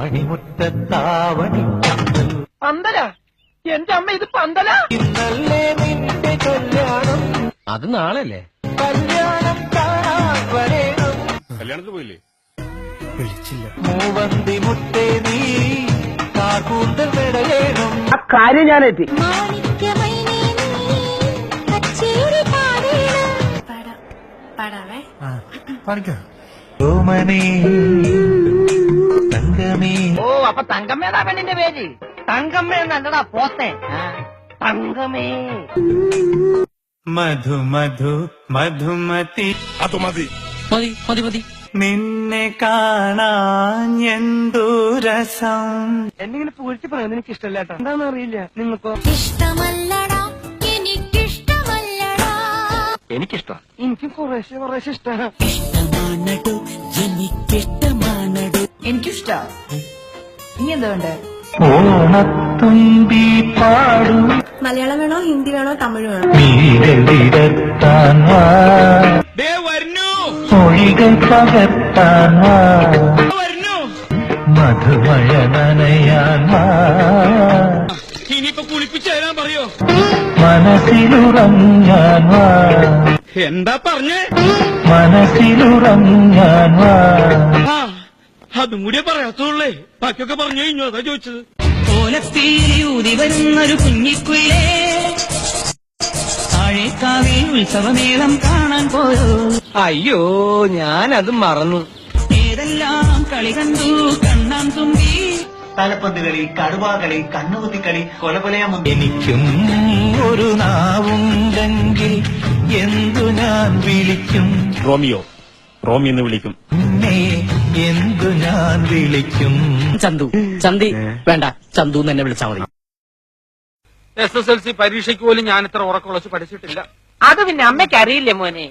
മണിമുറ്റത്താവണി പന്തല എന്റെ അമ്മ ഇത് പന്തല ഇന്നല്ലേ നിന്റെ കല്യാണം അത് നാളെയല്ലേ കല്യാണം കാണാൻ വരേണം കല്യാണത്തിന് പോയില്ലേ വിളിച്ചില്ല മൂവന്തി മുത്തേ നീ കാക്കൂന്തൽ വിടയേണം ആ കാര്യം ഞാനെത്തി ഓമനേ തങ്കമേ ഓ അപ്പൊ തങ്കമ്മേതാ പെണ്ണിന്റെ പേര് തങ്കമ്മ എന്നല്ലടാ പോത്തെ തങ്കമേ മധു മധു മധുമതി അത് മതി മതി മതി മതി നിന്നെ കാണാൻ എന്തു രസം എന്നിങ്ങനെ പൂഴ്ത്തി പറയുന്നത് എനിക്ക് ഇഷ്ടമല്ല കേട്ടോ എന്താണെന്ന് അറിയില്ല നിങ്ങൾക്കോ ഇഷ്ടമല്ലടാ എനിക്കിഷ്ടമല്ലടാ എനിക്കിഷ്ടം എനിക്കും കുറേശ്ശെ കുറേശ്ശെ ഇഷ്ടമാണ് ഇഷ്ടമാണടോ എനിക്കിഷ്ടമാണടോ എനിക്കിഷ്ടാ ഇനി എന്താ വേണ്ടേ ഓണത്തുമ്പി പാടും മലയാളം വേണോ ഹിന്ദി വേണോ തമിഴ് വേണോ വീരലിടത്താൻ വാ മൊഴികൾ പകർത്താൻ വാ മധുമഴ നനയാൻ വാ ഇനിയിപ്പൊ കുളിപ്പിച്ചു തരാൻ പറയോ മനസ്സിലുറങ്ങാൻ വാ എന്താ പറഞ്ഞേ മനസ്സിലുറങ്ങാൻ വാ അതും കൂടിയേ പറയാത്തുള്ളേ ബാക്കിയൊക്കെ പറഞ്ഞു കഴിഞ്ഞു അതാ ചോദിച്ചത് ഓലത്തീയൂതി വരുന്നൊരു കുഞ്ഞിക്കുയിലേ താഴേക്കാവിൽ ഉത്സവമേളം കാണാൻ പോയോ അയ്യോ ഞാനത് മറന്നു ഏതെല്ലാം കളി കണ്ടു കണ്ണാൻ തുമ്പി തലപ്പന്ത് കളി കടുവാകളി കണ്ണുകുത്തിക്കളി കൊലകൊലയാമ എനിക്കും ഒരു നാവുണ്ടെങ്കിൽ എന്തു ഞാൻ വിളിക്കും റോമിയോ റോമി എന്ന് വിളിക്കും എന്തു ഞാൻ വിളിക്കും ചന്തു ചന്തി വേണ്ട ചന്തു തന്നെ വിളിച്ചാ മതി SSLC പരീക്ഷയ്ക്ക് പോലും ഞാൻ ഇത്ര ഉറക്കം പഠിച്ചിട്ടില്ല. അത് പിന്നെ അമ്മയ്ക്ക് അറിയില്ലേ മോനെ.